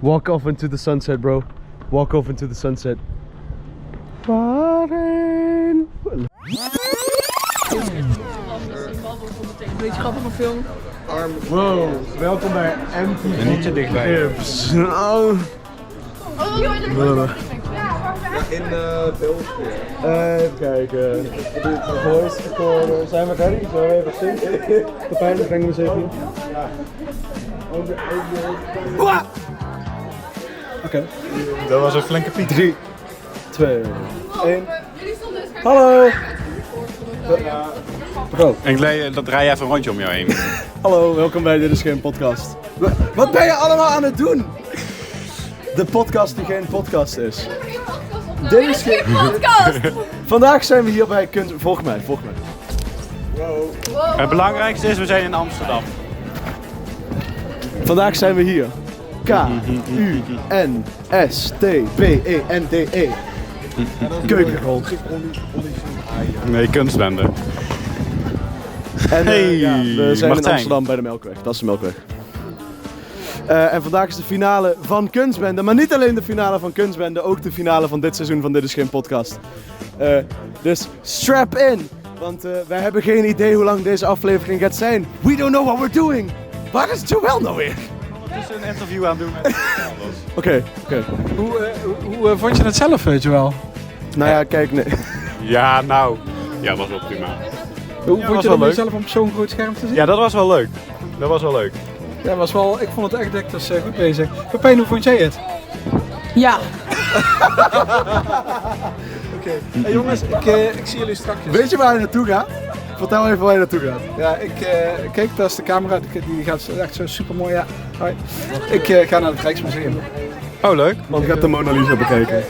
Walk off into the sunset, bro. Walk off into the sunset. Waarin? Beetje grappige film. Wow, welkom bij MTV. Niet te dichtbij. Tips. Oh. In België. Even kijken. Voice recorder. Zijn we ready? Zullen we even zingen? De pijn brengen we zeker in. Oké. Dat was een flinke piek. 3, 2, 1. Hallo! Bro. En dat draai je even een rondje om jou heen. Hallo, welkom bij Dit is geen podcast. Wat ben je allemaal aan het doen? De podcast die geen podcast is. Dit is geen podcast! Vandaag zijn we hier bij Kunst... Volg mij. Het belangrijkste is, we zijn in Amsterdam. Vandaag zijn we hier. K-U-N-S-T-B-E-N-D-E. Keukengrond. Nee, kunstbende. En we zijn Martijn. in Amsterdam bij de Melkweg. Dat is de Melkweg. En vandaag is de finale van Kunstbende. Maar niet alleen de finale van Kunstbende, ook de finale van dit seizoen van Dit is geen podcast. Dus strap in. Want wij hebben geen idee hoe lang deze aflevering gaat zijn. We don't know what we're doing. Waar is Joël nou weer? Het is een interview aan het doen met Oké. Hoe vond je het zelf, Joël? Nou ja, kijk, nee. Ja, nou. Ja, dat was wel prima. Hoe was vond je wel het leuk. zelf op zo'n groot scherm te zien? Ja, dat was wel leuk. Ja, ik vond het echt dik, dus goed bezig. Pepijn, hoe vond jij het? Ja. Hey jongens, ik zie jullie straks. Weet je waar je naartoe gaat? Vertel even waar je naartoe gaat. Ja, kijk, dat is de camera, die gaat echt zo super mooi. Ja. Hoi. Ik ga naar het Rijksmuseum. Oh, leuk. Want ik ga de Mona Lisa bekijken.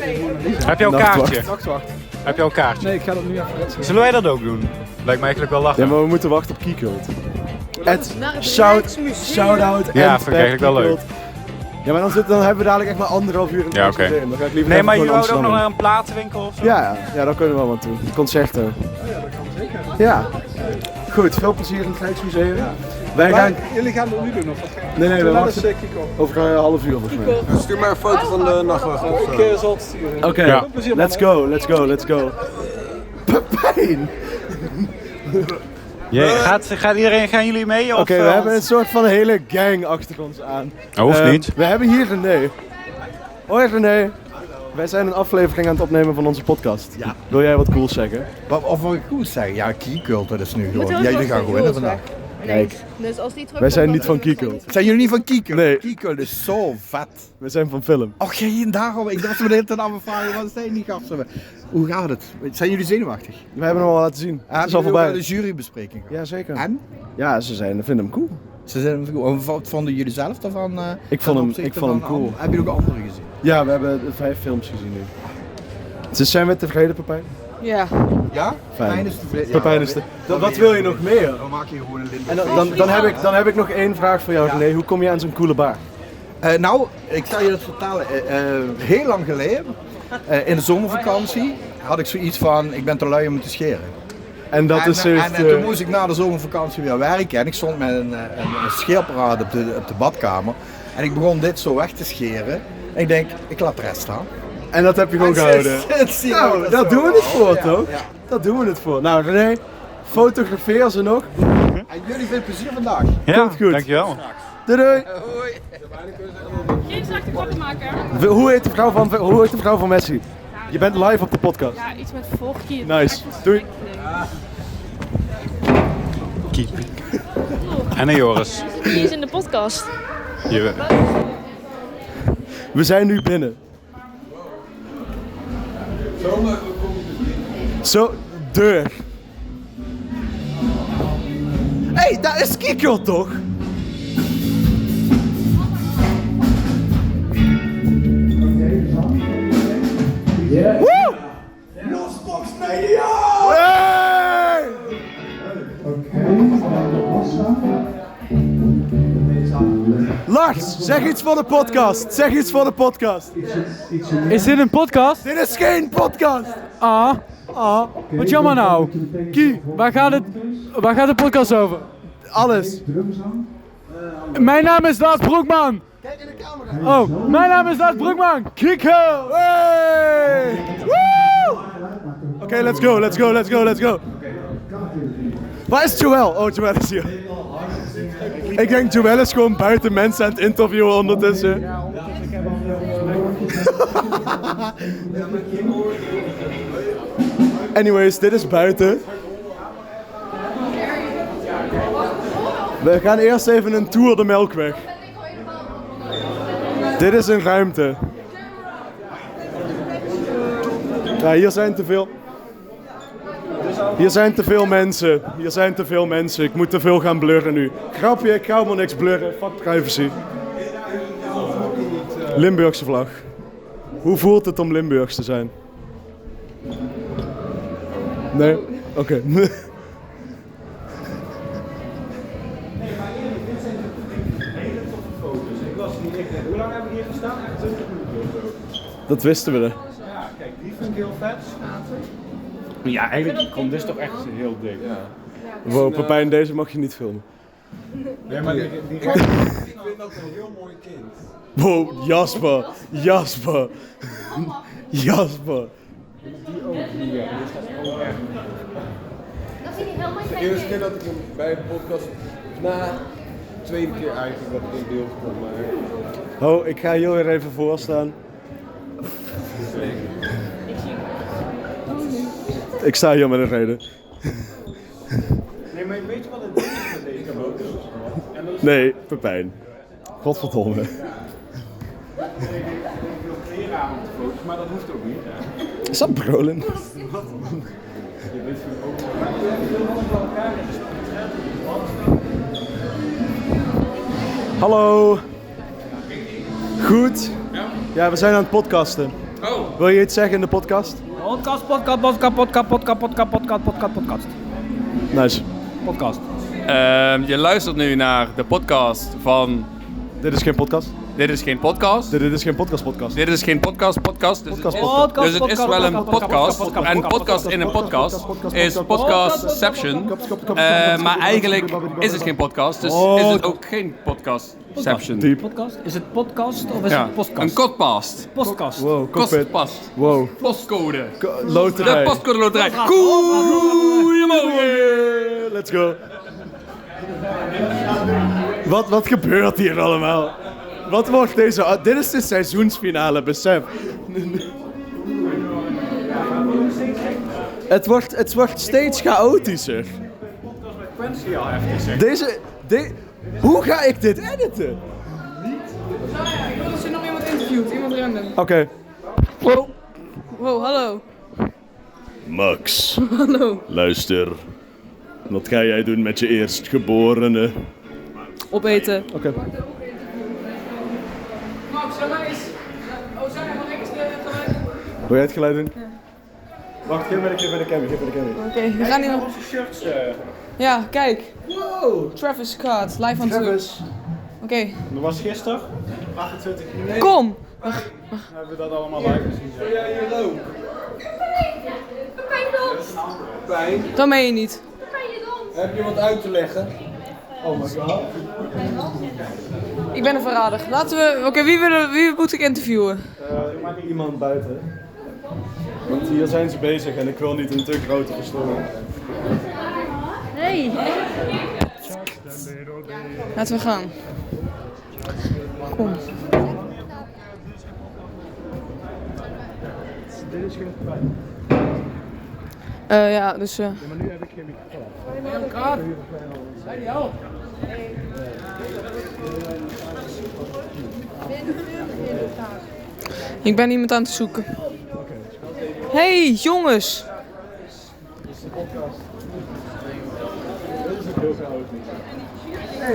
Heb je al een Nachtwacht. kaartje? Wacht. Heb je al een kaartje? Nee, ik ga dat nu even redden. Zullen wij dat ook doen? Lijkt me eigenlijk wel lachen. Ja, maar we moeten wachten op Keycult. Shout-out. Ja, vind ik eigenlijk wel leuk. Ja, maar dan hebben we dadelijk echt maar 1,5 uur in het Ja, oké. Rijksmuseum. Dan ga ik liever Nee, even maar gewoon jullie houden ook Amsterdam nog in. naar een platenwinkel of zo? Ja, daar kunnen we wel wat doen. Concerten. Ja, dat kan zeker. Ja. Goed, veel plezier in het Rijksmuseum. Wij gaan... Jullie gaan het nu doen, of wat? Nee, we Dat is wachten Kiko. over een half uur volgens mij. Stuur maar een foto van de nachtwacht. Ik zal het sturen. Oké, Ja. Plezier, let's go. Pepijn! Gaan jullie mee? Oké, we hebben een soort van hele gang achter ons aan. Hoeft niet. We hebben hier René. Hoi René. Wij zijn een aflevering aan het opnemen van onze podcast. Ja. Wil jij wat cools zeggen? Of wat ik goed zeg, ja, Keycult, dat is nu gewoon. Moeten we Jullie ook gaan nog gewoon winnen van vandaag. Kijk, Dus als die terug wij zijn niet van Keycult. Zijn jullie niet van Keycult? Nee. Keycult is zo vet. We zijn van film. Och, geen daarom. Ik dacht me de hele tijd aan me vragen, wat zijn die gasten? Hoe gaat het? Zijn jullie zenuwachtig? We hebben hem al laten zien. Het is al Hebben jullie ook voorbij. de jurybespreking gehad? Ja, zeker. En? Ja, ze vinden hem cool. Ze zijn, wat vonden jullie zelf daarvan? Ik vond hem cool. Hebben jullie ook andere gezien? Ja, we hebben 5 films gezien nu. Dus zijn we tevreden, Pepijn? Ja. Ja? Fijn. Pepijn is tevreden. Pepijn is wat wil je nog meer? Dan maak je gewoon een En lint. dan heb ik nog één vraag voor jou, René. Hoe kom je aan zo'n coole baard? Nou, ik zal je dat vertellen. Heel lang geleden, in de zomervakantie, had ik zoiets van, ik ben te lui om me te scheren. En dat is en toen moest ik na de zomervakantie weer werken en ik stond met een scheerapparaat op de badkamer. En ik begon dit zo weg te scheren. En ik denk, ik laat de rest staan. En dat heb je gewoon En gehouden. sinds die Nou, dat daar zo. doen we het voor, Ja, toch? ja. Dat doen we het voor. Nou, René, fotografeer ze nog. En jullie veel plezier vandaag. Ja, goed. dankjewel. Doei. Geen slechte grappen maken. Hoe heet de vrouw van Messi? Je bent live op de podcast. Ja, iets met volkje. Nice. Doei. En Joris. Die is in de podcast. Hier. We zijn nu binnen. Zo, deur. Hé, daar is Kiko toch? Woe! Losbox Media! Hey! Lars, zeg iets voor de podcast. Zeg iets voor de podcast. Is dit een podcast? Dit is geen podcast. Wat jammer nou. Kie, Waar gaat de podcast over? alles. Mijn naam is Lars Broekman. Kijk in de camera. Oh, mijn naam is Lars Broekman. Kiko! Hey! Woo! Oké, let's go. Waar is Joël? Oh, Joël is hier. Ik denk Joël is gewoon buiten mensen aan het interviewen ondertussen. Anyways, dit is buiten. We gaan eerst even een tour de Melkweg. Dit is een ruimte. Ja, hier zijn te veel. Hier zijn te veel mensen. Ik moet te veel gaan blurren nu. Grapje, ik ga helemaal niks blurren. Fuck privacy. Limburgse vlag. Hoe voelt het om Limburgs te zijn? Nee? Oké. Hoe lang hebben we hier gestaan? 20 minuten of zo. Dat wisten we. Ja, kijk, die vind ik heel vet. Ja, eigenlijk komt dit toch echt heel dik. Ja. Wow, Pepijn, deze mag je niet filmen. Nee, maar die ik vind dat een heel mooi kind. Wow, Jasper. Die ook hier, die staat ook echt. De eerste keer dat ik hem bij de podcast, na tweede keer eigenlijk dat ik in beeld kom, maar... Oh, ik ga hier weer even voor staan. Ik sta hier met een reden. Nee, maar weet je wat het ding is met deze boot? Nee, Pepijn. Godverdomme. Ik wil kleren aan op de foto's, maar dat hoeft ook niet. Is dat Brolin? Hallo. Goed? Ja, we zijn aan het podcasten. Oh. Wil je iets zeggen in de podcast? Podcast. Nice. Podcast. Je luistert nu naar de podcast van... Dit is geen podcast. Dit is geen podcast. Dit is geen podcast. Dit is geen podcast. Dus het is wel een podcast. En podcast in een podcast is podcastception. Maar eigenlijk is het geen podcast. Dus is het ook geen podcastception. Diep. Podcast? Is het podcast of is Ja, het podcast? een kotpast. Podcast. Wow, cockpit. Kostpast. Wow. Postcode. Loterij. De postcode loterij. Goeiemorgen. Let's go. Wat gebeurt hier allemaal? Wat wordt deze... Dit is de seizoensfinale, besef. Het wordt steeds chaotischer. Hoe ga ik dit editen? Als je nog iemand interviewt, iemand random. Oké. Wow, hallo. Max, Hallo. luister. Wat ga jij doen met je eerstgeborene? Opeten. Oké. Max, laat mij eens. Oh, zeg maar niks. Wil jij het geluid doen? Ja. Wacht, geef me de camera. Oké, we gaan hier nog... Ja, kijk. Wow. Travis Scott, live on tour. Oké. Dat was gisteren, 28 juni. Kom. Hebben we dat allemaal live gezien. Ja, hier ook. Pijn. Dat meen je niet. Heb je wat uit te leggen? Oh my god. Ik ben een verrader. Laten we... Oké, wie moet ik interviewen? Iemand buiten. Want hier zijn ze bezig en ik wil niet een te grote verstoring. Hey. Laten we gaan. Kom. Dit is geen pijn. Ja, dus... Maar nu heb ik geen microfoon. Ik ben iemand aan het zoeken. Hey, jongens.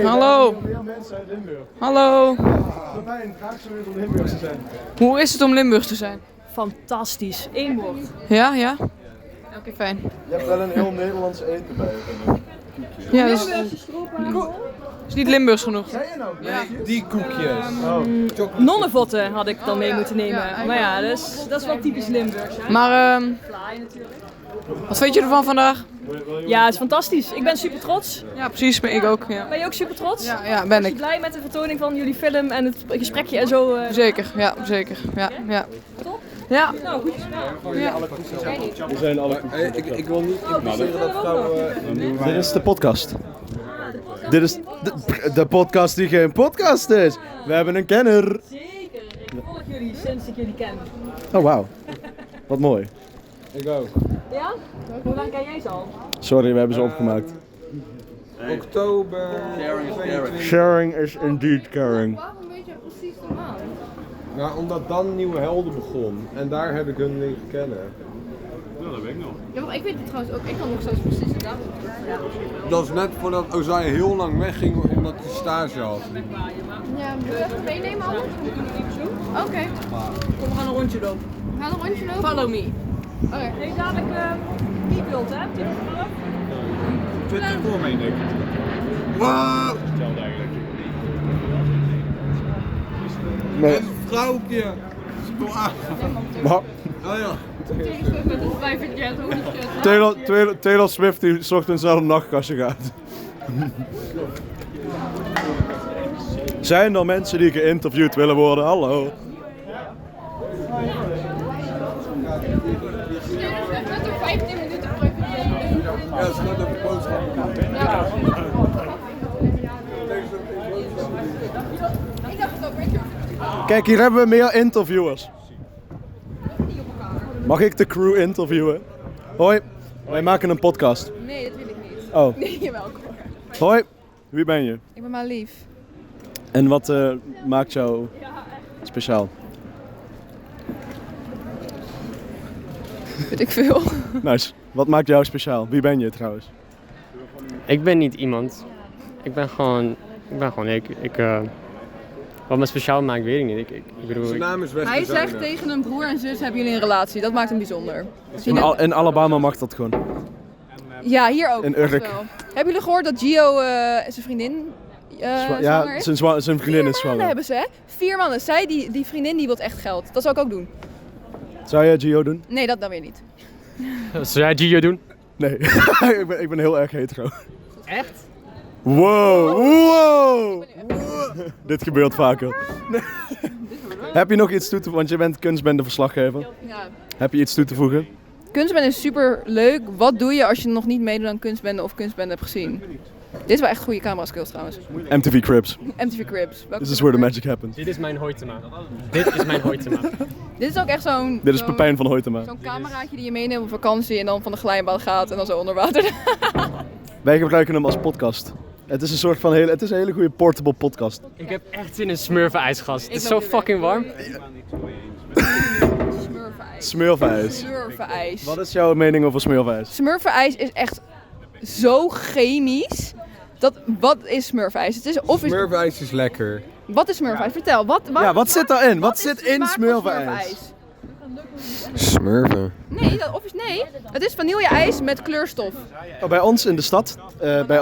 Hallo. Hallo. Pepijn, graag zo weer om Limburgs te zijn. Hoe is het om Limburgs te zijn? Fantastisch. Eén woord. Ja, ja? Oké, fijn. Je hebt wel een heel Nederlands eten bij je. Ja, dat is niet Limburgs genoeg. Zei je nou? Ja. Die koekjes. Nonnenvotten had ik dan mee moeten nemen. Maar ja, dat is wel typisch Limburgs. Hè? Maar Fly natuurlijk. Wat vind je ervan vandaag? Ja, het is fantastisch. Ik ben super trots. Ja, precies, ben ik ook. Ja, Ben je ook super trots? ja ben Ben je ik. blij met de vertoning van jullie film en het gesprekje en zo? Zeker, ja, zeker. Ja. Top? Ja. Nou, goed. Ja. We zijn alle goed. Ik wil niet zeggen dat vrouwen... Dit is de podcast. Dit is de podcast die geen podcast is. We hebben een kenner. Zeker. Ik volg jullie sinds ik jullie ken. Oh, wauw. Wat mooi. Ik ook. Ja? Hoe lang ken jij ze al? Sorry, we hebben ze opgemaakt. Oktober... Sharing is indeed caring. Waarom weet je precies de maand? Nou, omdat dan Nieuwe Helden begon. En daar heb ik hun leren kennen. Ja, dat weet ik nog. Ja, maar ik weet het trouwens ook. Ik kan nog steeds precies de datum. Dat is net voordat Ozai heel lang wegging omdat hij stage had. Ja, wil je even meenemen alles? Oké. Kom, we gaan een rondje lopen. We gaan een rondje lopen. Follow me. Oké. Hey, dadelijk Piepwild, hè? Zit er voor mee, denk ik. Wow! Hetzelfde eigenlijk. Nee. Een vrouwtje! Kom aan! Maar Oh ja. Met een private jet, holy shit. Taylor Swift die 's ochtends naar een nachtkastje gaat. Zijn er mensen die geïnterviewd willen worden? Hallo. Met een 15 minuten private jet. Ja, ze gaat even boodschappen. Ja. Ik dacht het ook, weet je. Kijk, hier hebben we meer interviewers. Mag ik de crew interviewen? Hoi, wij maken een podcast. Nee, dat wil ik niet. Oh, Nee, jawel. hoi, wie ben je? Ik ben maar lief. En wat maakt jou speciaal? Weet ik veel. Nice. Wat maakt jou speciaal? Wie ben je trouwens? Ik ben niet iemand. Ik ben gewoon wat me speciaal maakt, weet ik niet. Ik bedoel, Zijn naam is Wesley Hij zegt Zuider. tegen een broer en zus hebben jullie een relatie. Dat maakt hem bijzonder. In Alabama mag dat gewoon. Ja, hier ook. In Urk. Wel. Hebben jullie gehoord dat Gio zijn vriendin zwanger Ja, is? zijn vriendin is 4 maanden zwanger. hebben ze, hè? 4 maanden. Zij, die vriendin, die wil echt geld. Dat zou ik ook doen. Zou jij Gio doen? Nee, dat dan weer niet. zou jij Gio doen? Nee, ik ben heel erg hetero. Echt? Wow! Dit gebeurt vaker. Heb je nog iets toe te voegen? Want je bent kunstbendeverslaggever. Ja. Heb je iets toe te voegen? Kunstbende is super leuk. Wat doe je als je nog niet meedoet aan kunstbende of kunstbende hebt gezien? Dit is wel echt goede camera skills trouwens. MTV Cribs. MTV Cribs. This is where the magic happens. Dit is mijn Hoytema. Dit is mijn Hoytema. Dit is ook echt zo'n... Dit is Pepijn van Hoytema. Zo'n cameraatje die je meeneemt op vakantie en dan van de glijbaan gaat en dan zo onder water. Wij gebruiken hem als podcast. Het is een soort van het is een hele goede portable podcast. Ik heb echt zin in smurfen gast. Het is zo fucking warm. Smurfijs. Smurfenijs. Wat is jouw mening over smurfijs? Smurfenijs is echt zo chemisch. Wat is smurfijs? Het is, Smurfijs is lekker. Wat is smurfijs? Vertel. Wat zit daarin? Wat is zit de in smaak van smurfijs? Smurfen. Nee, het is vanille-ijs met kleurstof. Oh, bij ons in de stad, bij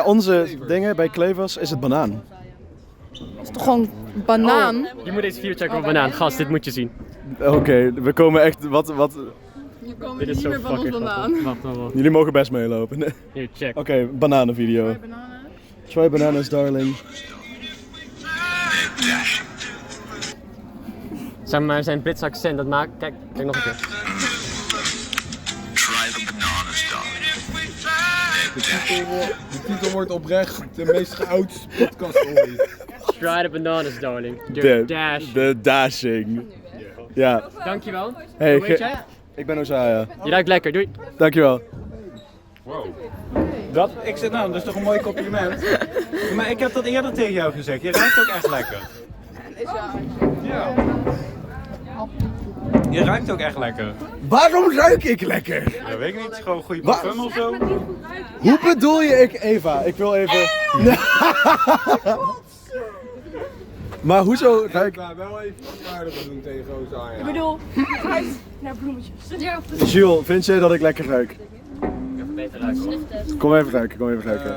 onze dingen, bij Klevers, is het banaan. Dat is toch gewoon banaan? Je moet deze video checken op banaan. Gast, dit moet je zien. Oké, we komen echt, wat... Je komt Dit is niet zo meer van ons fucking vandaan. Wacht. Jullie mogen best meelopen. Nee. Hier, check. Oké, bananenvideo. Try bananas, darling. Zeg maar, zijn Britse accent, dat maakt... Kijk nog een keer. De titel wordt oprecht de meest geoudste podcast ooit. Try the bananas, darling. De dashing. Ja. Dankjewel. Hey, Hoe heet jij? ik ben Ozaya. Je ruikt lekker, doei. Dankjewel. Wow. Dat is toch een mooi compliment? Maar ik heb dat eerder tegen jou gezegd. Je ruikt ook echt lekker. Ja. Je ruikt ook echt lekker. Waarom ruik ik lekker? Dat weet ik niet. Gewoon goede parfum of zo. Hoe bedoel je Eva? Ik wil even... Maar hoezo ruik... Ik ga wel even wat aardiger doen tegen Ozaya. Ik bedoel, huis naar bloemetjes. Ja, Jules, vind jij dat ik lekker ruik? Even beter ruiken. Kom even ruiken.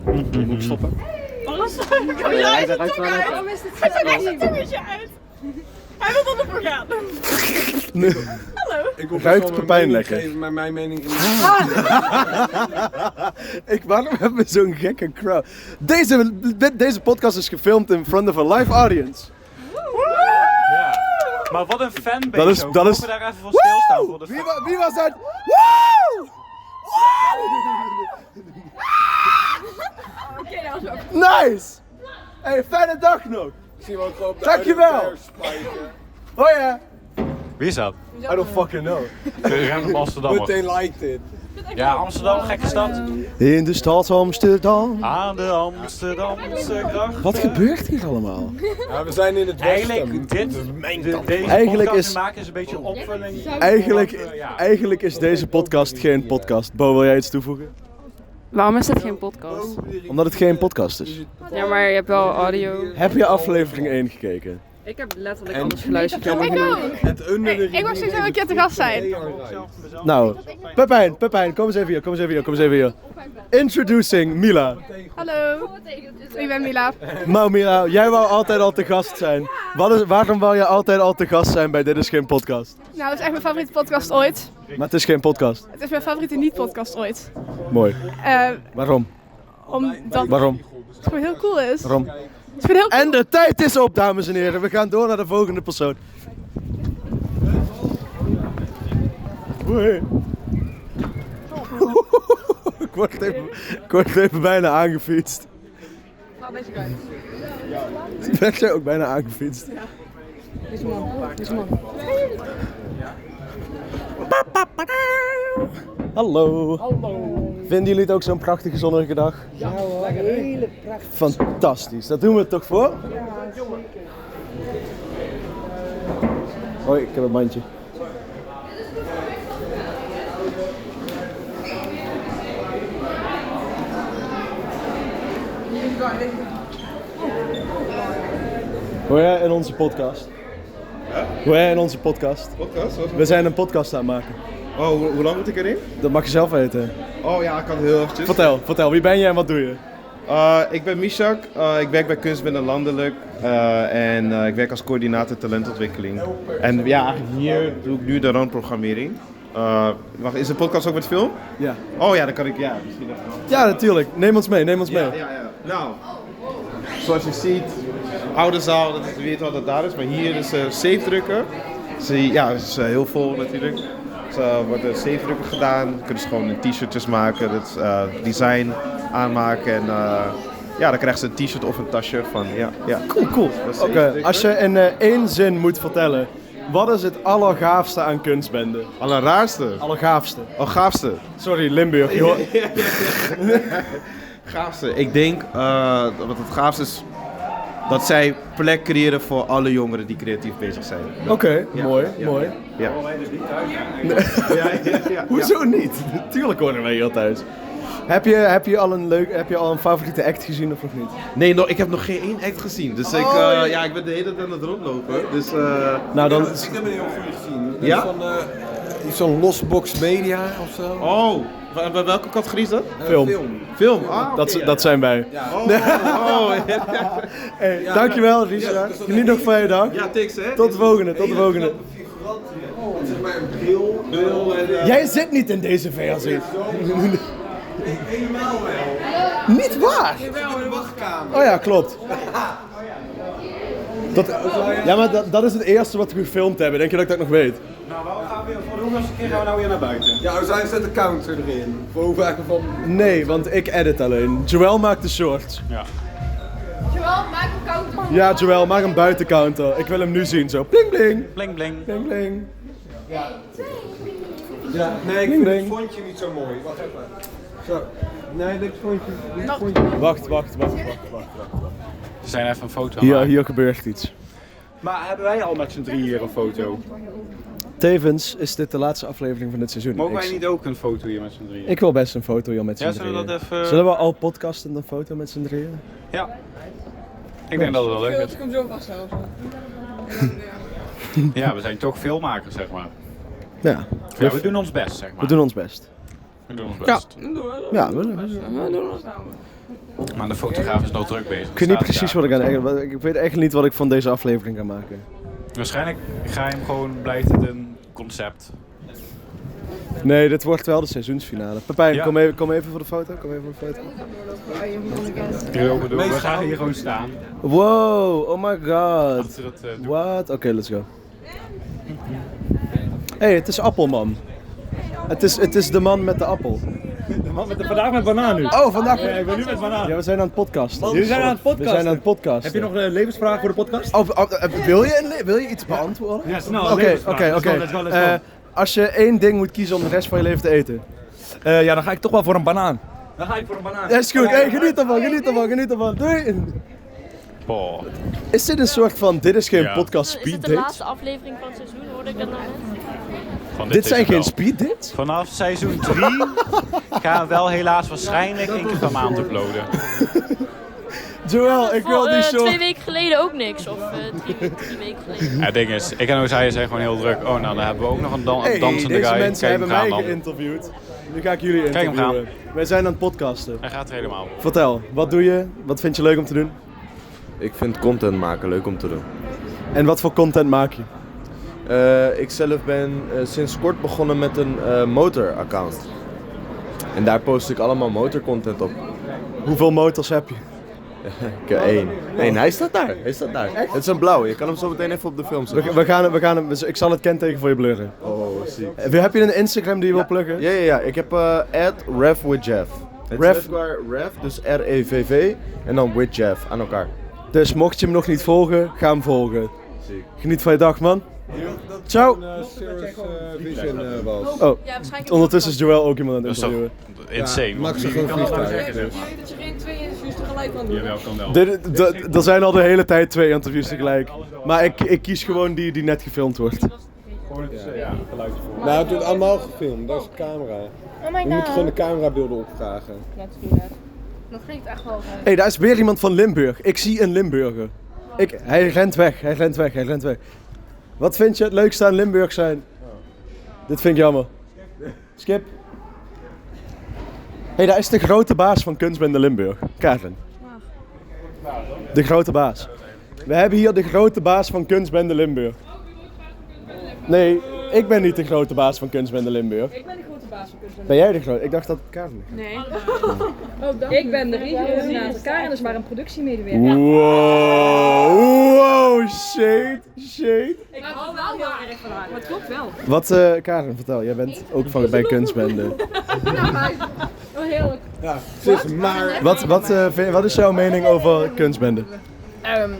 Moet ik stoppen? Waarom is het zo? Waarom is het tongetje uit? Hij wil ondervoor gaan. Nee. Hallo. Ik wil Ruikt best wel Pepijn mijn mening lekker? geven, maar mijn mening is... Waarom hebben we zo'n gekke crowd? Deze podcast is gefilmd in front of a live audience. Ja. Maar wat een fanbase Dat is- ook. dat is- Mogen we daar even voor stilstaan? Voor de Wie was dat? Woe! Oké, dat was ook. Nice! Hey, fijne dag nog! Zien we ook gewoon op de Dankjewel! oude spijken. Oh ja! Wie is dat? I don't fucking know. De random Amsterdammer. But they liked it. Ja, Amsterdam, gekke stad. In de stad Amsterdam. Aan de Amsterdamse gracht. Wat gebeurt hier allemaal? Ja, we zijn in het westen. Eigenlijk, deze Eigenlijk podcast is- maken is een beetje een opvulling. Eigenlijk is deze podcast geen podcast. Bo, wil jij iets toevoegen? Waarom is dit geen podcast? Omdat het geen podcast is. Ja, maar je hebt wel audio. Heb je aflevering 1 gekeken? Ik heb letterlijk alles geluisterd. Ik ook. Ik was steeds een keer te gast zijn. Nou, Pepijn, kom eens even hier. Introducing Mila. Hallo. Ik ben Mila. Nou Mila, jij wou altijd al te gast zijn. Waarom wou je altijd al te gast zijn bij Dit is geen podcast? Nou, het is echt mijn favoriete podcast ooit. Maar het is geen podcast. Het is mijn favoriete niet-podcast ooit. Mooi. Waarom? Omdat Waarom? het gewoon heel cool is. Waarom? Het is gewoon heel cool. En de tijd is op, dames en heren. We gaan door naar de volgende persoon. Hoi. Ik word even bijna aangefietst. Nou, deze guy. Ben jij ook bijna aangefietst? Deze man. Hallo. Vinden jullie het ook zo'n prachtige zonnige dag? Ja hoor, hele prachtig. Fantastisch. Dat doen we het toch voor? Hoi, ik heb een bandje. Hoor jij in onze podcast? Hoor jij in onze podcast? Podcast? We zijn een podcast aan het maken. Oh, hoe lang moet ik erin? Dat mag je zelf weten. Oh ja, ik kan heel eventjes. Vertel, wie ben je en wat doe je? Ik ben Mishak, ik werk bij Kunstbende Landelijk en ik werk als coördinator talentontwikkeling. En ja, eigenlijk hier doe ik nu de randprogrammering. Wacht, is de podcast ook met film? Ja. Oh ja, dan kan ik, ja, misschien even. Ja, natuurlijk. Neem ons mee. Ja. Nou, zoals je ziet, oude zaal, dat is, weet wel dat daar is, maar hier is safe drukken. Ja, het is heel vol natuurlijk. Dus worden safe drukken gedaan, kunnen ze gewoon t-shirtjes maken, design aanmaken en ja, dan krijgen ze een t-shirt of een tasje van, ja. Cool. Oké, als je in één zin moet vertellen, wat is het allergaafste aan Kunstbende? Allerraarste? Allergaafste. Gaafste? Sorry, Limburg. Gaafste. Ik denk wat het gaafste is dat zij plek creëren voor alle jongeren die creatief bezig zijn. Oké, Ja. mooi. Ja. Hoezo niet? Tuurlijk horen wij hier thuis. Heb je al een favoriete act gezien of nog niet? Nee, ik heb nog geen één act gezien. Dus ik ben de hele tijd aan het rondlopen. Dus, nou dan... Ik heb een heel goed gezien. Ja? Zo'n Losbox Media of zo. Oh, bij welke categorie is dat? Film. Ah, Dat zijn wij. Ja. Hey, dankjewel, Richard. Geniet nog van je dag. Ja, thanks hè. Tot de volgende. Zeg maar een bril en... Jij zit niet in deze VLC. Helemaal wel. Niet waar? Jawel, in de wachtkamer. Oh ja, klopt. Maar dat is het eerste wat we gefilmd hebben. Denk je dat ik dat nog weet? Nou, voor de hoeveelste keer gaan we nou weer naar buiten? Ja, we zijn zet de counter erin. Voor hoeveel van... Nee, want ik edit alleen. Joël maakt de shorts. Ja. Joël, maak een counter. Ja, Joël, maak een buitencounter. Ik wil hem nu zien, zo. Bling bling. Bling bling. Bling bling. Ja, nee, ik vind het fondje niet zo mooi. Wacht even. Zo. Nee, dit fondje... Wacht. We zijn even een foto aan het maken. Hier gebeurt iets. Maar hebben wij al met z'n drieën hier een foto? Tevens is dit de laatste aflevering van dit seizoen. Mogen wij niet ook een foto hier met z'n drieën? Ik wil best een foto hier met z'n Ja, drieën. zullen we dat even... Zullen we al podcasten een foto met z'n drieën? Ja. Ik denk dat het wel leuk is. Ik kom zo vasthouden. Ja, we zijn toch filmmakers, zeg maar. Ja. Ja, we doen ons best, zeg maar. We doen ons best. We doen ons best. Ja, Maar de fotograaf is nog druk bezig. ik weet niet precies wat ik aan... Ik weet echt niet wat ik van deze aflevering ga maken. Waarschijnlijk blijft het een concept. Nee, dit wordt wel de seizoensfinale. Pepijn, Ja. kom even voor de foto. We gaan hier gewoon staan. Wow, oh my god. Achter het doek. What? Oké, let's go. Hey, het is Appelman. Het is de man met de appel. Vandaag met banaan nu. Oh, vandaag. Ja, ik ben nu met banaan. Ja, we zijn aan het podcasten. Jullie zijn aan het podcasten? We zijn aan het podcasten. Heb je nog een levensvraag voor de podcast? Wil je iets beantwoorden? Ja, snel. Oké. Let's go. Als je één ding moet kiezen om de rest van je leven te eten. Ja, dan ga ik toch wel voor een banaan. Ja, is goed. Hey, geniet ervan. Doei. Oh. Is dit een soort van, dit is geen podcast Is speed het de date? laatste aflevering van het seizoen? Hoorde ik dat nou net? Dit zijn geen speed dates? Vanaf seizoen 3 gaan we wel helaas waarschijnlijk 1 keer per maand uploaden. Joël, ik wil die show. 2 weken geleden ook niks. Of 3 weken geleden. Ja, het ding is, ik en Ozai zijn gewoon heel druk. Oh, nou, dan hebben we ook nog een dansende Deze guy. mensen Kijk hebben hem gaan mij dan. geïnterviewd. Nu ga ik jullie Kijk hem interviewen. Wij zijn aan het podcasten. Hij gaat er helemaal. Vertel, wat doe je? Wat vind je leuk om te doen? Ik vind content maken leuk om te doen. En wat voor content maak je? Ik zelf ben sinds kort begonnen met een motoraccount. En daar post ik allemaal motorcontent op. Hoeveel motors heb je? Ik heb 1. Nee, hij staat daar. Het is een blauw. Je kan hem zo meteen even op de film zetten. We gaan hem, ik zal het kenteken voor je blurren. Oh, ziek. Heb je een Instagram die je wil pluggen? Ja. Ik heb @RevWithJeff. Rev, dus REVV en dan with Jeff aan elkaar. Dus mocht je hem nog niet volgen, ga hem volgen. Ziek. Geniet van je dag, man. Ciao. Oh, ondertussen is Joël ook iemand aan het interviewen. Insane. Max is gewoon vliegtuig. Dat je geen 2 interviews tegelijk kan doen. Jawel, kan wel. Er zijn al de hele tijd 2 interviews tegelijk. Maar ik kies gewoon die net gefilmd wordt. Nou, het wordt allemaal gefilmd. Dat is de camera. Oh my We moeten gewoon de camerabeelden opvragen. Dat klinkt echt wel gaaf. Hé, daar is weer iemand van Limburg. Ik zie een Limburger. Hij rent weg. Wat vind je het leukste aan Limburg zijn? Dit vind ik jammer. Skip. Hé, daar is de grote baas van Kunstbende Limburg. Karin. De grote baas. We hebben hier de grote baas van Kunstbende Limburg. Nee, ik ben niet de grote baas van Kunstbende Limburg. Ik ben de grote baas van Kunstbende. Ben jij de grote? Ik dacht dat Karin. Nee. Ik ben de regio-coördinator. Karin is maar een productiemedewerker. Wow, shade. Ik hou wel heel erg van haar, maar het klopt wel. Wat, Karin, vertel. Jij bent ook bij Kunstbende. Oh, heerlijk. Ja, het is maar... Wat is jouw mening over Kunstbende?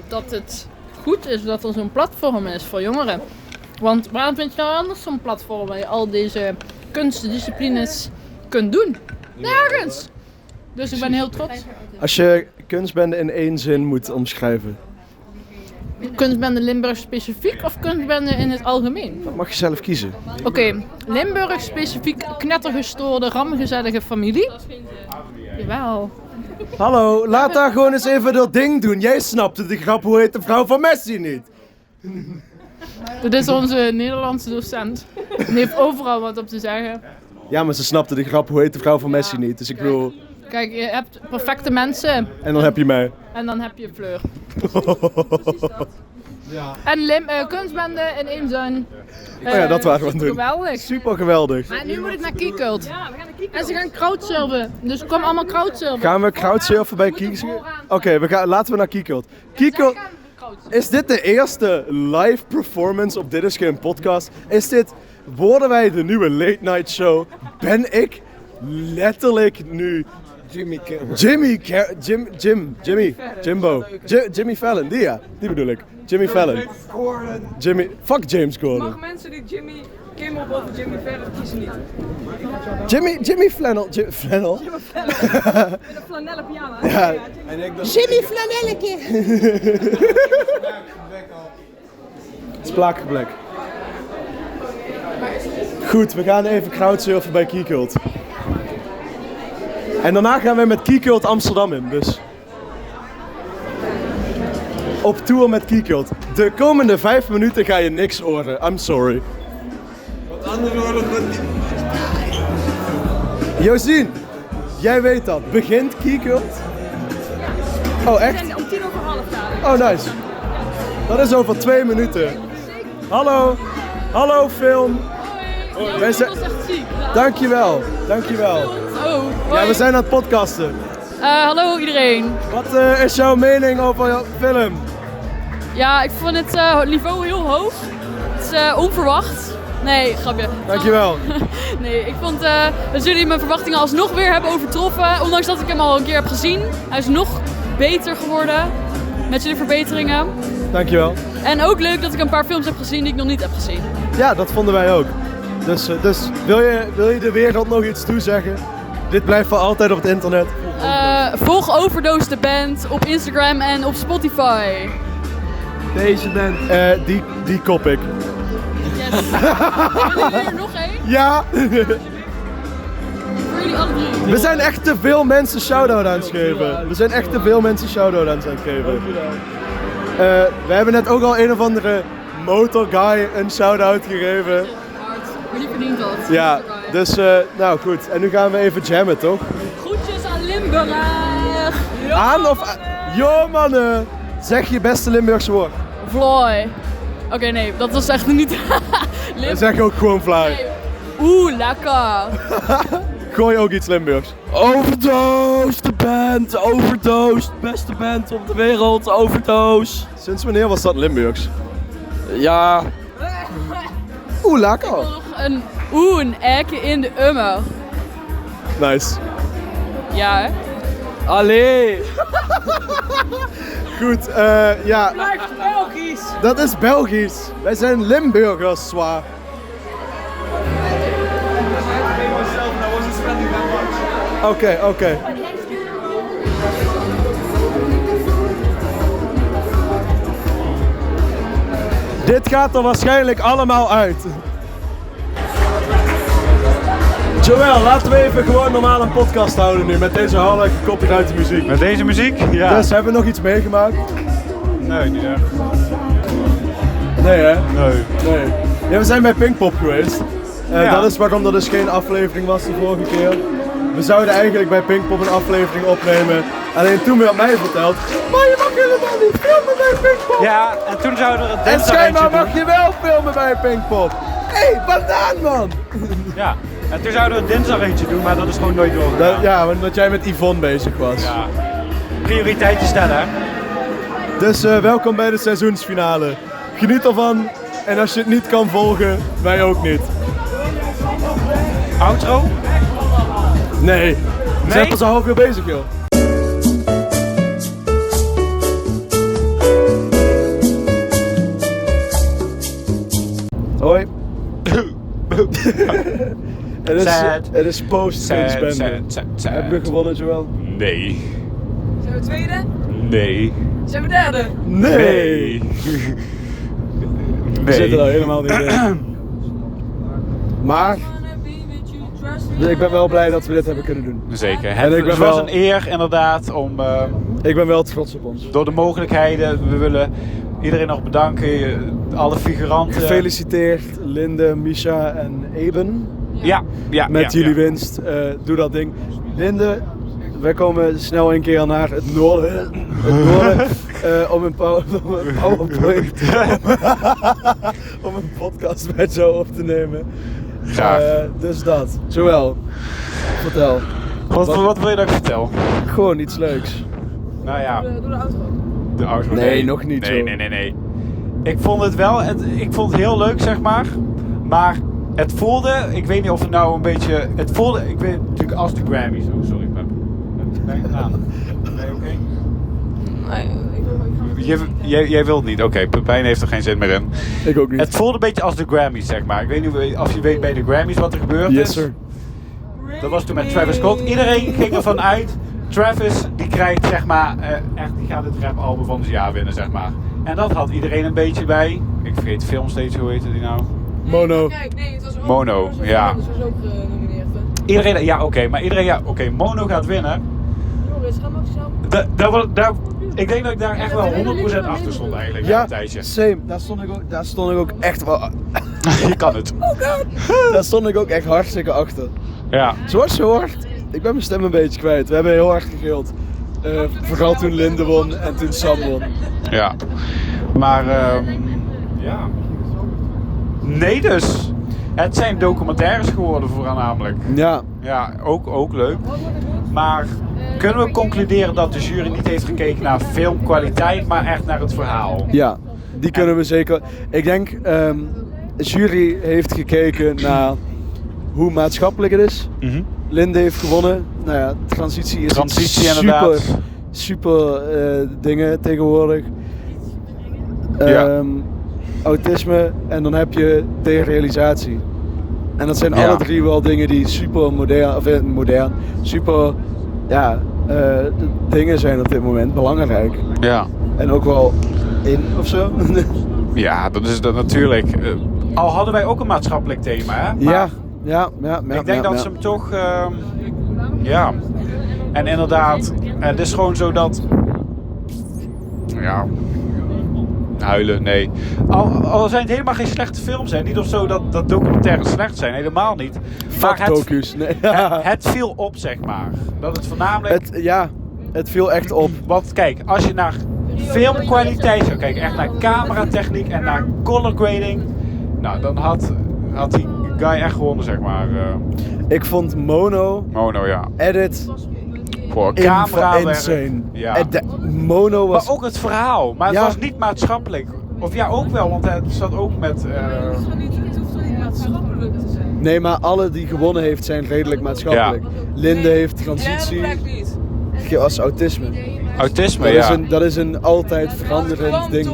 Dat het goed is dat er zo'n platform is voor jongeren. Want waarom vind je nou anders zo'n platform waar je al deze kunstdisciplines kunt doen? Nergens! Dus ik ben heel trots. Als je Kunstbende in 1 zin moet omschrijven. Kunstbende Limburg specifiek of kunstbende in het algemeen? Dat mag je zelf kiezen. Oké, Limburg specifiek knettergestoorde, ramgezellige familie. Jawel. Hallo, laat haar gewoon eens even dat ding doen. Jij snapte de grap, hoe heet de vrouw van Messi niet? Dit is onze Nederlandse docent. Die heeft overal wat op te zeggen. Ja, maar ze snapte de grap, hoe heet de vrouw van Messi niet? Dus ik bedoel... Kijk, je hebt perfecte mensen. En dan heb je mij. En dan heb je Fleur. En kunstbende in 1 zin. Oh ja, dat waren we aan het doen. Geweldig. Super geweldig. Maar nu moet ik naar Keycult. En ze gaan crowdsurfen. Dus kom allemaal crowdsurfen. Gaan we crowdsurfen bij Keycult? Oké, laten we naar Keycult. Keycult, is dit de eerste live performance op Dit is Geen Podcast? Worden wij de nieuwe late night show? Ben ik letterlijk nu... Jimmy Fallon, die bedoel ik. Jimmy Fallon. Fuck James Corden. Mag mensen die Jimmy Kimmel of Jimmy Fallon kiezen niet? Jimmy Flannel. Flannel. Met een flanellen pyjama. Ja. Jimmy Flanelleke! Splaakgeblek. Goed, we gaan even crowdsurfen bij Keycult. En daarna gaan we met Keycult Amsterdam in, dus... Op tour met Keycult. De komende 5 minuten ga je niks horen, I'm sorry. Wat anders horen dan die... Josien, jij weet dat. Begint Keycult? Oh, echt? Om 10:30 daar. Oh, nice. Dat is over 2 minuten. Hallo. Hallo film. Wij zijn... Dat was echt ziek. Dankjewel. Oh, Ja, we zijn aan het podcasten. hallo iedereen. Wat is jouw mening over jouw film? Ja, ik vond het niveau heel hoog. Het is onverwacht. Nee, grapje. Dankjewel. Nee, ik vond dat jullie mijn verwachtingen alsnog weer hebben overtroffen. Ondanks dat ik hem al een keer heb gezien. Hij is nog beter geworden. Met jullie verbeteringen. Dankjewel. En ook leuk dat ik een paar films heb gezien die ik nog niet heb gezien. Ja, dat vonden wij ook. Dus wil je de wereld nog iets toezeggen? Dit blijft voor altijd op het internet. Volg Overdose de band op Instagram en op Spotify. Deze band. Die kop ik. Yes. Hebben jullie er nog één? Ja! Voor jullie alle drie. We zijn echt te veel mensen shout-out aan het geven. We hebben net ook al een of andere motorguy een shout-out gegeven. Maar die verdient dat. Ja, dus nou goed. En nu gaan we even jammen, toch? Groetjes aan Limburg. Aan of... Yo mannen! Zeg je beste Limburgse woord. Vlooi. Oké, nee, dat was echt niet... We zeggen ook gewoon fly. Oeh, lekker. Gooi ook iets Limburgs. Overdose, de band, Overdose, beste band op de wereld, Overdose. Sinds wanneer was dat Limburgs? Ja. Oeh, lekker. Nog een ekje in de ummer. Nice. Ja, hè? Allee. Goed, ja. Blijft Belgisch. Dat is Belgisch. Wij zijn Limburgers, zwaar. Oké. Dit gaat er waarschijnlijk allemaal uit. Joël, laten we even gewoon normaal een podcast houden nu met deze harde copyrighted muziek. Met deze muziek? Ja. Dus hebben we nog iets meegemaakt? Nee, niet echt. Nee hè? Nee. Ja, we zijn bij Pinkpop geweest. Ja. Dat is waarom er dus geen aflevering was de vorige keer. We zouden eigenlijk bij Pinkpop een aflevering opnemen. Alleen toen werd mij verteld, maar je mag helemaal niet filmen bij Pinkpop. Ja, en toen zouden we het En dinsdag schijnbaar eentje mag je wel filmen bij Pinkpop. Hé, banaan man! Ja, en toen zouden we het dinsdag eentje doen, maar dat is gewoon nooit doorgegaan. Ja, omdat jij met Yvonne bezig was. Ja. Prioriteiten stellen, hè? Dus welkom bij de seizoensfinale. Geniet ervan. En als je het niet kan volgen, wij ook niet. Outro? Nee. We zijn pas een half uur bezig, joh. Hoi. Het is post-Kunstbende. Hebben we gewonnen, Joël? Nee. Zijn we tweede? Nee. Zijn we derde? Nee. We zitten er helemaal niet in. Maar ik ben wel blij dat we dit hebben kunnen doen. Zeker. Het was een eer inderdaad om... ik ben wel trots op ons. Door de mogelijkheden. We willen iedereen nog bedanken. Alle figuranten. Gefeliciteerd Linde, Misha en Eben. Ja. Met jullie winst. Doe dat ding. Linde, wij komen snel een keer naar het noorden. Om een PowerPoint. Om een podcast met jou op te nemen. Graag. Dus dat. Joël, vertel. Wat wil je dat ik vertel? Gewoon iets leuks. Nou ja. Doe de outro. De outro? Nee, nog niet zo. Nee. Ik vond het wel, ik vond het heel leuk zeg maar. Maar het voelde, ik weet niet of het nou een beetje, het voelde, ik weet natuurlijk als de Grammys. Oh sorry Pep. Ben je gedaan? Ben je oké? Nee, Jij wilt niet, oké. Pepijn heeft er geen zin meer in. Ik ook niet. Het voelde een beetje als de Grammys zeg maar. Ik weet niet of je weet bij de Grammys wat er gebeurd Yes, is. sir. Dat was toen met Travis Scott. Iedereen ging ervan uit, Travis die krijgt zeg maar, echt, die gaat het rapalbum van het jaar winnen zeg maar. En dat had iedereen een beetje bij. Ik vergeet de film steeds, hoe heette die nou? Mono. Kijk, nee, het was ook, Mono, het was ja. Dus was ook genomineerd. Iedereen, ja oké, maar iedereen, ja oké, Mono gaat winnen. Joris, ga maar zelf. Ik denk dat ik daar echt wel 100% achter stond eigenlijk, Ja, een tijdje. same. Daar stond ik ook echt wel... Je kan het. Daar stond ik ook echt hartstikke achter. Ja. Zoals je hoort, ik ben mijn stem een beetje kwijt. We hebben heel hard gegild. Vooral toen Linde won en toen Sam won. Ja. Maar ja. Nee dus. Het zijn documentaires geworden voornamelijk. Ja. Ja, ook leuk. Maar kunnen we concluderen dat de jury niet heeft gekeken naar filmkwaliteit, maar echt naar het verhaal? Ja, die kunnen we zeker. Ik denk, de jury heeft gekeken naar hoe maatschappelijk het is. Linde heeft gewonnen. Nou ja, transitie is super dingen tegenwoordig. Autisme en dan heb je derealisatie. En dat zijn alle drie wel dingen die super modern, super dingen zijn op dit moment, belangrijk. Ja. En ook wel in of zo. Ja, dat is dat natuurlijk. Al hadden wij ook een maatschappelijk thema, hè? Maar ja. Ik denk dat ze hem toch, ja. En inderdaad, het is gewoon zo dat, ja, huilen, nee. Al zijn het helemaal geen slechte films, hè. Niet of zo dat documentaires slecht zijn, helemaal niet. Maar het viel op, zeg maar. Dat het voornamelijk... Het viel echt op. Want kijk, als je naar filmkwaliteit zou kijken, echt naar cameratechniek en naar color grading, nou, dan had die guy echt gewonnen, zeg maar. Ik vond Mono, ja. Edit, camera insane. Ja. Mono was... Maar ook het verhaal, maar het was niet maatschappelijk. Of ja, ook wel, want het zat ook met... Het hoeft toch niet maatschappelijk te zijn? Nee, maar alle die gewonnen heeft zijn redelijk maatschappelijk. Linde heeft transitie. Als autisme. Autisme, dat is een altijd veranderend ding.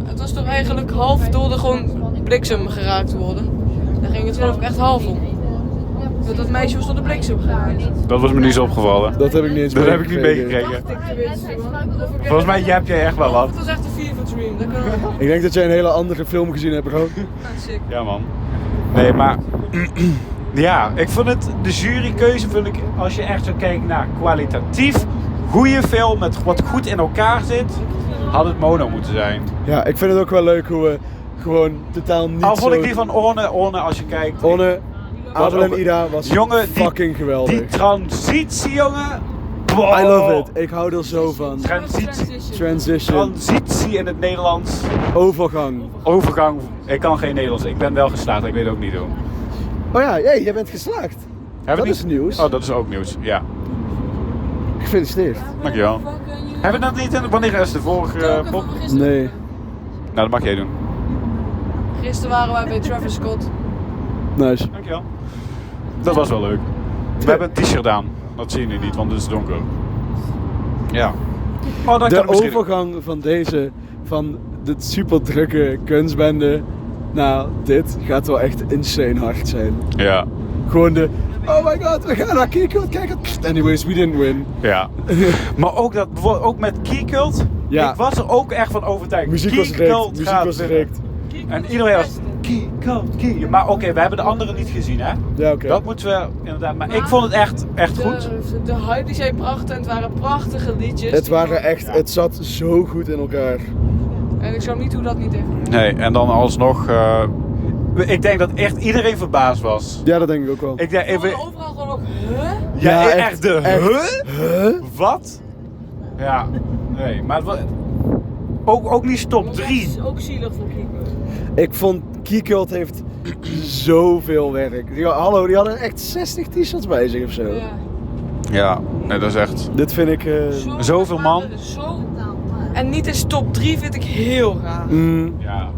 Het was toch eigenlijk half door de gewoon bliksem geraakt worden. Daar ging het geloof ik echt half om. Dat meisje was door de bliksem geraakt. Dat was me niet zo opgevallen. Dat heb ik niet eens meegekregen. Volgens mij heb jij echt wel wat. Het was echt een fever dream. Ik denk dat jij een hele andere film gezien hebt, bro. Ja, man. Nee, maar... Ja, ik vond het, de jurykeuze vind ik, als je echt zou kijken naar kwalitatief goede film met wat goed in elkaar zit, had het Mono moeten zijn. Ja, ik vind het ook wel leuk hoe we gewoon totaal niet al vond ik die van Orne als je kijkt. Orne, Adel en Ida was fucking geweldig. Die transitie, jongen. Wow. I love it. Ik hou er zo van. Transitie in het Nederlands. Overgang. Ik kan geen Nederlands. Ik ben wel geslaagd. Ik weet ook niet hoe. Oh ja, jij bent geslaagd. Dat is nieuws. Oh, dat is ook nieuws, ja. Gefeliciteerd. Dankjewel. Hebben we dat niet in... Wanneer is de vorige podcast? Nee. Nou, dat mag jij doen. Gisteren waren wij bij Travis Scott. Nice. Dankjewel. Dat was wel leuk. We hebben een t-shirt aan. Dat zie je nu niet, want het is donker. Ja. Oh, dan de overgang van de super drukke kunstbende naar dit gaat wel echt insane hard zijn. Ja. Gewoon de, oh my god, we gaan naar Keycult kijken. Anyways, we didn't win. Ja. Maar ook met Keycult, ik was er ook echt van overtuigd. Muziek was gericht. En iedereen was Keycult. Maar oké, we hebben de anderen niet gezien, hè? Ja, oké. Dat moeten we inderdaad. Maar ik vond het echt goed. De hype die zij brachten, en het waren prachtige liedjes. Het zat zo goed in elkaar. En ik snap niet hoe dat niet heeft. Nee, en dan alsnog... ik denk dat echt iedereen verbaasd was. Ja, dat denk ik ook wel. Ik denk even... Overal gewoon ook, huh? Ja, echt de huh? Wat? Ja, nee, maar het was... Ook niet top 3. Dat is ook zielig voor Keycult. Ik vond Keycult heeft zoveel werk. Die hadden echt 60 t-shirts bij zich of zo. Ja, nee, dat is echt... Dit vind ik... Zoveel man. En niet eens top 3 vind ik heel raar. Ja.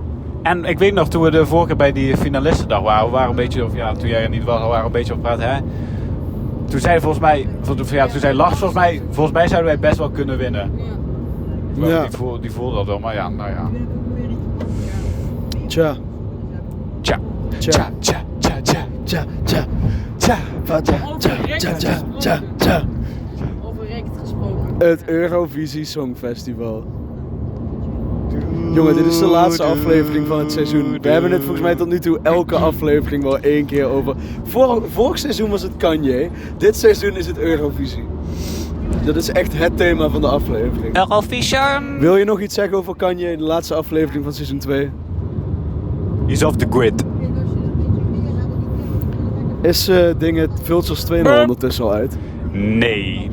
En ik weet nog, toen we de vorige keer bij die finalistendag waren, we waren een beetje, of ja, toen jij er niet was, we waren een beetje op praat, hè. Toen zei volgens mij, volgens mij zouden wij best wel kunnen winnen. Ja. Die voelde dat wel, maar ja, nou ja. Tja. Overrekt gesproken. Het Eurovisie Songfestival. Jongen, dit is de laatste aflevering van het seizoen. We hebben het volgens mij tot nu toe elke aflevering wel 1 keer over. Vorig seizoen was het Kanye. Dit seizoen is het Eurovisie. Dat is echt het thema van de aflevering. Eurovision! Wil je nog iets zeggen over Kanye, de laatste aflevering van seizoen 2? He's off the grid. Is dingen Vultures 2 nog ondertussen al uit? Nee.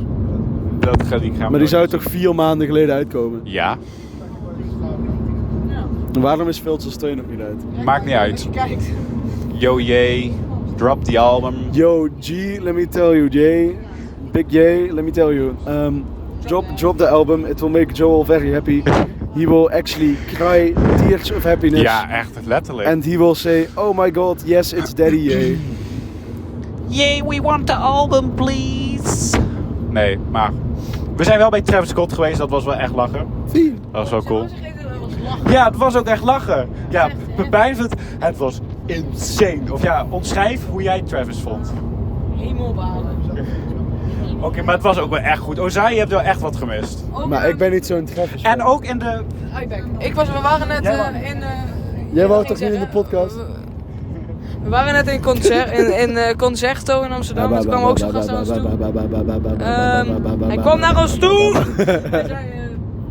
Die gaan maar die zou toch 4 maanden geleden uitkomen? Ja. Waarom is Filters 2 nog niet uit? Maakt niet uit. Yo, Ye, drop the album. Yo, G, let me tell you, Jay. Big Ye, let me tell you. Drop the album, it will make Joel very happy. He will actually cry tears of happiness. Ja, echt, letterlijk. And he will say, oh my god, yes, it's Daddy Ye. Yay, we want the album, please. Nee, maar we zijn wel bij Travis Scott geweest, dat was wel echt lachen. Dat was wel cool. Ja, het was ook echt lachen. Ja, Pepijn vindt het was insane. Of ja, omschrijf hoe jij Travis vond. Hemelbalen. Oké, maar het was ook wel echt goed. Ozai, je hebt wel echt wat gemist. Maar ik ben niet zo'n Travis fan. En ook in de... We waren net in... Jij wou toch niet in de podcast? We waren net in Concerto in Amsterdam. En toen kwam ook zo'n gast naar ons toe. Hij kwam naar ons toe! Hij zei,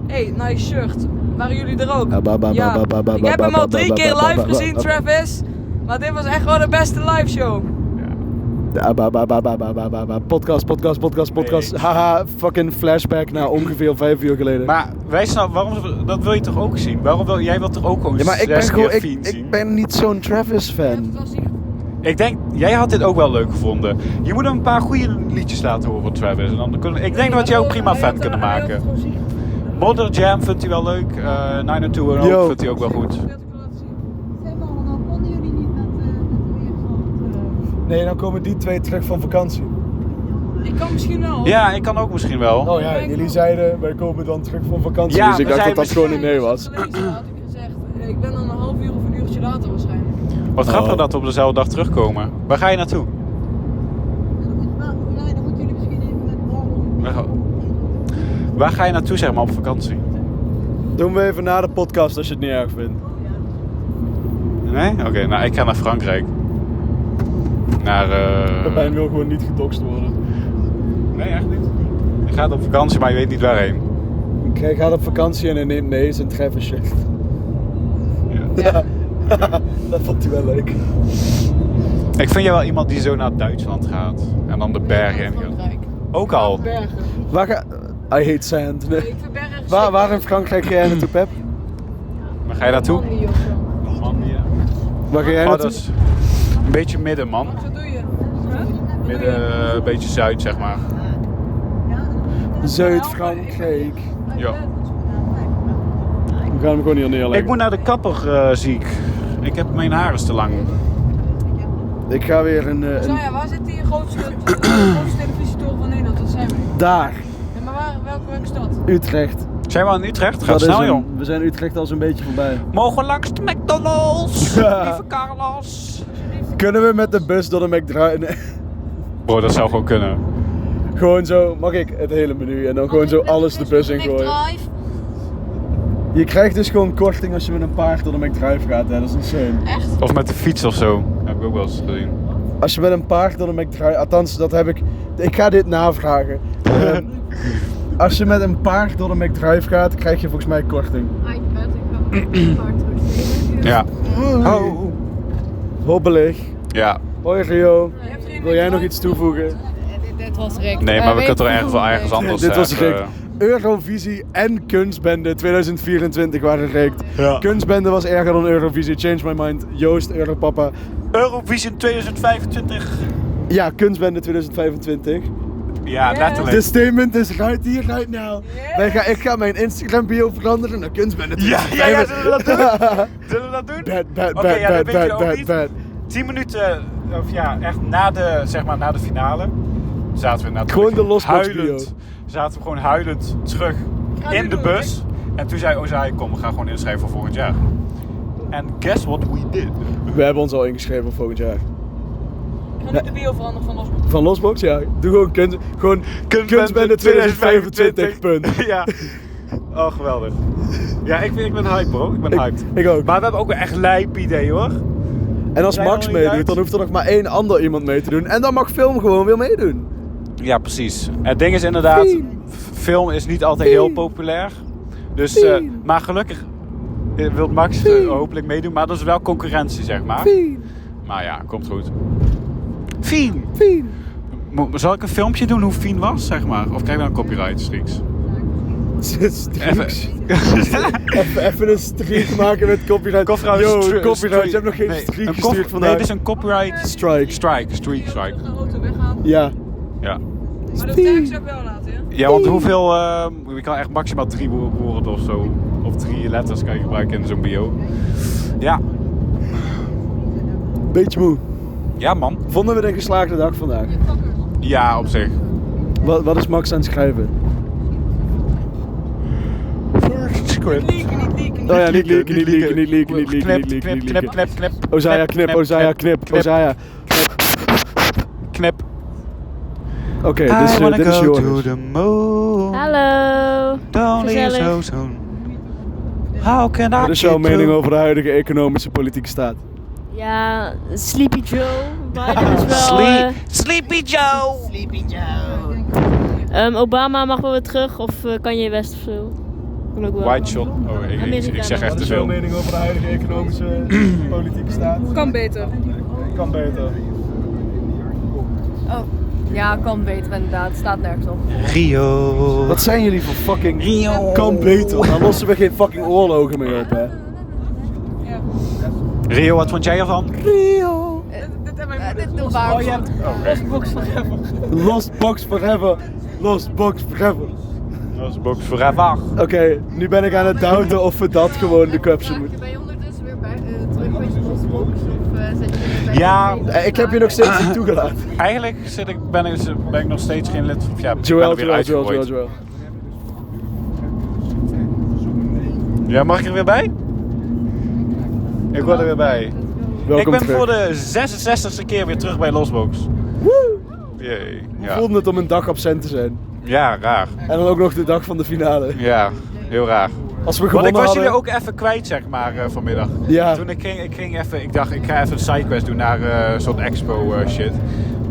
hey, nice shirt. Waren jullie er ook? Ja, ik heb hem al 3 keer live gezien, Travis. Maar dit was echt wel de beste live show. Podcast. Haha, fucking flashback naar ongeveer 5 uur geleden. Maar wij snappen, dat wil je toch ook zien? Jij wilt toch ook gewoon ja, maar ik ben niet zo'n Travis fan. Ik denk, jij had dit ook wel leuk gevonden. Je moet hem een paar goede liedjes laten horen van Travis. En dan ik denk dat we jou prima fan kunnen maken. Modern Jam vindt hij wel leuk. 90210 vindt hij ook wel goed. Nee, dan komen die 2 terug van vakantie. Ik kan misschien wel. Ja, ik kan ook misschien wel. Oh ja, jullie zeiden, wij komen dan terug van vakantie. Ja, dus ik dacht dat dat gewoon een nee was. Had ik gezegd, ik ben dan een half uur of een uurtje later waarschijnlijk. Wat grappig dat we op dezelfde dag terugkomen. Waar ga je naartoe? Waar ga je naartoe, zeg maar, op vakantie? Doen we even na de podcast als je het niet erg vindt. Nee? Oké, nou ik ga naar Frankrijk. Pepijn wil gewoon niet gedoxt worden. Nee, echt niet. Je gaat op vakantie, maar je weet niet waarheen. Hij gaat op vakantie en hij neemt mee zijn Travis shirt. Ja. Dat vond hij wel leuk. Ik vind jij wel iemand die zo naar Duitsland gaat. En dan de bergen in gaat. Ook al. Bergen. I hate sand. Nee. Ik vind bergen waar in Frankrijk ga jij naartoe, Pep? Waar ga je naartoe? Normandië. Waar ga jij naartoe? Dat is een beetje midden, man. Wat doe je? Midden, een beetje zuid, zeg maar. Zuid-Frankrijk. Ja. We gaan hem gewoon hier neerleggen. Ik moet naar de kapper, zie ik. Mijn haar is te lang. Ik ga weer een... Waar zit die grootste televisietoren van Nederland? Dat zijn we. Daar. Ja, maar welke stad? Utrecht. Zijn we al in Utrecht? Gaat snel, joh. We zijn Utrecht al zo'n beetje voorbij. Mogen we langs de McDonald's? Lieve Carlos. Kunnen we met de bus door de McDrive? Nee. Bro, dat zou gewoon kunnen. Gewoon zo, mag ik het hele menu en dan gewoon zo alles de bus in gooien. Je krijgt dus gewoon korting als je met een paard door de McDrive gaat, hè? Dat is insane. Echt? Of met de fiets of zo. Dat heb ik ook wel eens gezien. Als je met een paard door de McDrive, althans dat heb ik ga dit navragen. Als je met een paard door de McDrive gaat, krijg je volgens mij korting. Ik ga een paard terugsteken. Ja. Oh. Hobbelig. Ja. Hoi Rio. Wil jij nog iets toevoegen? Dit was Rick. Nee, maar we kunnen er ergens anders Dit was Rick. Eurovisie en Kunstbende 2024 waren gerikt. Ja. Kunstbende was erger dan Eurovisie. Change my mind. Joost, Europapa. Eurovision 2025. Ja, Kunstbende 2025. Ja, letterlijk. The statement is right here, right now. Ik ga mijn Instagram bio veranderen naar Kunstbende 2025. Ja, zullen we dat doen? Zullen we dat doen? Bad. 10 minuten, of ja, echt na de finale, zaten we natuurlijk gewoon de Losbox bio. Zaten we gewoon huilend terug in de bus. En toen zei Ozai, kom, we gaan gewoon inschrijven voor volgend jaar. En guess what we did? We hebben ons al ingeschreven voor volgend jaar. Ik ga niet de bio veranderen van Losbox. Van Losbox, ja. Doe gewoon Kunstbende 2025, punt. Ja. Oh, geweldig. Ja, ik ben hyped, bro. Ik ben hyped. Ik ook. Maar we hebben ook een echt lijp idee, hoor. En als Max meedoet, dan hoeft er nog maar 1 ander iemand mee te doen. En dan mag film gewoon weer meedoen. Ja, precies. Het ding is inderdaad, film is niet altijd heel populair. Dus, maar gelukkig wil Max hopelijk meedoen. Maar dat is wel concurrentie, zeg maar. Maar ja, komt goed. Fien. Zal ik een filmpje doen hoe Fien was, zeg maar? Of krijg je dan copyright strikes? Streaks. Even een streak maken met copyright. Copyright, je hebt nog geen streak gestuurd vandaag. Nee, dit is een copyright strike. Strike. De auto weggaan. Ja. Ja. Maar dat tag ze ook wel laten, ja? Ja, want hoeveel... je kan echt maximaal 3 woorden of zo. Of 3 letters kan je gebruiken in zo'n bio. Ja. Beetje moe. Ja, man. Vonden we het een geslaagde dag vandaag? Ja, op zich. Wat is Max aan het schrijven? Script. Oh ja, niet leaken. Knip. Ozaya, knip. Oké, dit is Joris. Hallo. Gezellig. Wat is jouw mening over de huidige economische politieke staat? Ja, Sleepy Joe. Biden is wel... Sleepy Joe. Obama mag wel weer terug of Kanye West of zo. White shot. Oh, ik zeg echt te veel. Wat is jouw mening over de huidige economische politieke staat? Kan beter. Kan beter. Oh, ja, kan beter inderdaad. Staat nergens op. Rio. Wat zijn jullie voor fucking... Rio. Kan beter. Dan lossen we geen fucking oorlogen meer op, hè. Rio, wat vond jij ervan? Rio. Dit doen we. Oh, ja. Lost box forever. Lost box forever. Lost box forever. Lost box forever. Oké, nu ben ik aan het doubten of we dat gewoon de caption moeten. Ben je ondertussen weer terug bij je losbox? Of zet je weer bij Ja, ik heb je nog steeds niet toegelaten. Eigenlijk ben ik nog steeds geen lid van... Ja, Joel. Ja, mag ik er weer bij? Ik word er weer bij. Welkom ik ben terug. voor de 66e keer weer terug bij Losbox. Woe! Jee, Hoe ja. voelde het om een dag absent te zijn? Ja, raar. En dan ook nog de dag van de finale. Ja, heel raar. Als we Want gewonnen ik was hadden... jullie ook even kwijt, zeg maar, vanmiddag. Ja. Toen ik dacht, ik ga even een sidequest doen naar een soort expo shit.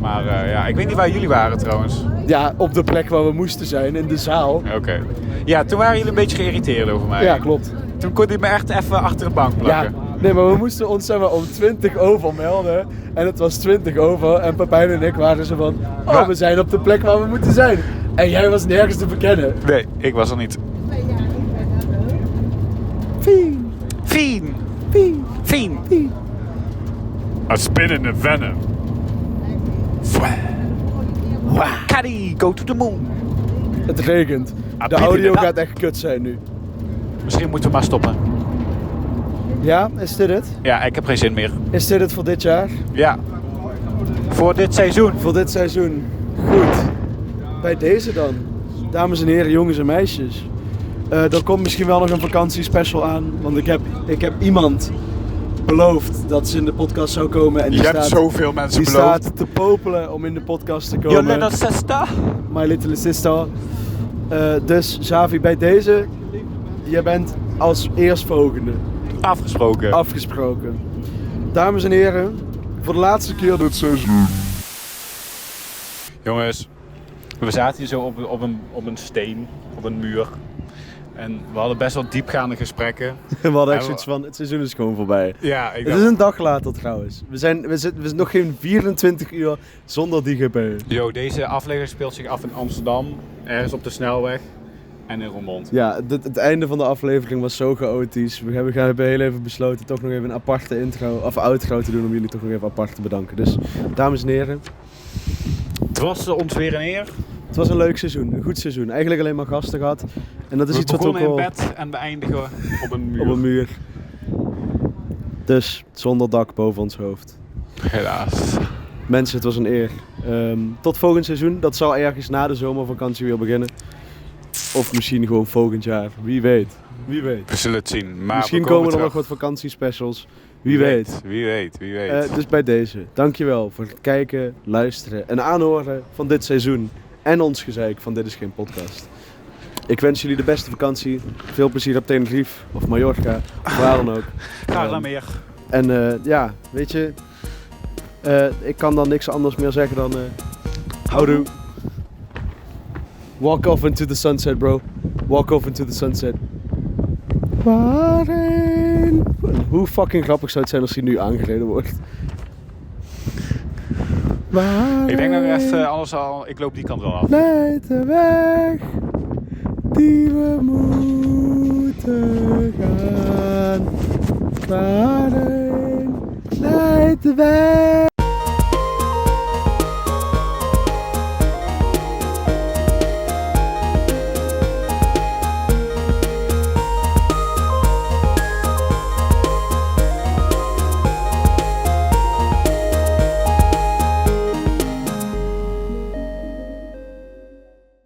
Maar ja, ik weet niet waar jullie waren trouwens. Ja, op de plek waar we moesten zijn, in de zaal. Oké. Ja, toen waren jullie een beetje geïrriteerd over mij. Ja, klopt. Toen kon hij me echt even achter de bank plakken. Ja, nee, maar we moesten ons zeg maar om 20 over melden. En het was 20 over. En Pepijn en ik waren zo van... Oh, we zijn op de plek waar we moeten zijn. En jij was nergens te bekennen. Nee, ik was er niet. Fien. A spin in the venom. Caddy, go to the moon. Het regent. De audio gaat echt kut zijn nu. Misschien moeten we maar stoppen. Ja, is dit het? Ja, ik heb geen zin meer. Is dit het voor dit jaar? Ja. Voor dit seizoen. Voor dit seizoen. Goed. Bij deze dan. Dames en heren, jongens en meisjes. Er komt misschien wel nog een vakantiespecial aan. Want ik heb iemand beloofd dat ze in de podcast zou komen. En die hebt zoveel mensen beloofd. Die staat te popelen om in de podcast te komen. Your little sister. My little sister. Dus Xavi, bij deze, je bent als eerstvolgende. Afgesproken. Dames en heren, voor de laatste keer dit seizoen. Jongens, we zaten hier zo op een steen, op een muur. En we hadden best wel diepgaande gesprekken. We hadden echt zoiets van, het seizoen is gewoon voorbij. Ja, het is een dag later trouwens. We zijn nog geen 24 uur zonder die GP. Yo, deze aflevering speelt zich af in Amsterdam, ergens op de snelweg en in Roermond. Ja, het einde van de aflevering was zo chaotisch. We hebben heel even besloten toch nog even een aparte intro of outro te doen om jullie toch nog even apart te bedanken. Dus, dames en heren. Het was ons weer een eer. Het was een leuk seizoen, een goed seizoen. Eigenlijk alleen maar gasten gehad. En dat is we iets wat ook begonnen wel... in bed en we eindigen op een muur. Op een muur. Dus zonder dak boven ons hoofd. Helaas. Mensen, het was een eer. Tot volgend seizoen. Dat zal ergens na de zomervakantie weer beginnen. Of misschien gewoon volgend jaar. Wie weet. We zullen het zien. Maar misschien komen er nog wat vakantiespecials. Wie weet. Dus bij deze. Dankjewel voor het kijken, luisteren en aanhoren van dit seizoen. En ons gezeik van Dit is Geen Podcast. Ik wens jullie de beste vakantie. Veel plezier op Tenerife of Mallorca. Of waar dan ook. Graag dan meer. En ja, weet je. Ik kan dan niks anders meer zeggen dan... houdoe. Walk off into the sunset, bro. Walk off into the sunset. Waarin? Hoe fucking grappig zou het zijn als hij nu aangereden wordt? Ik denk dat ik even, anders al, ik loop die kant wel af. Leidt de weg die we moeten gaan. Verandering leidt de weg.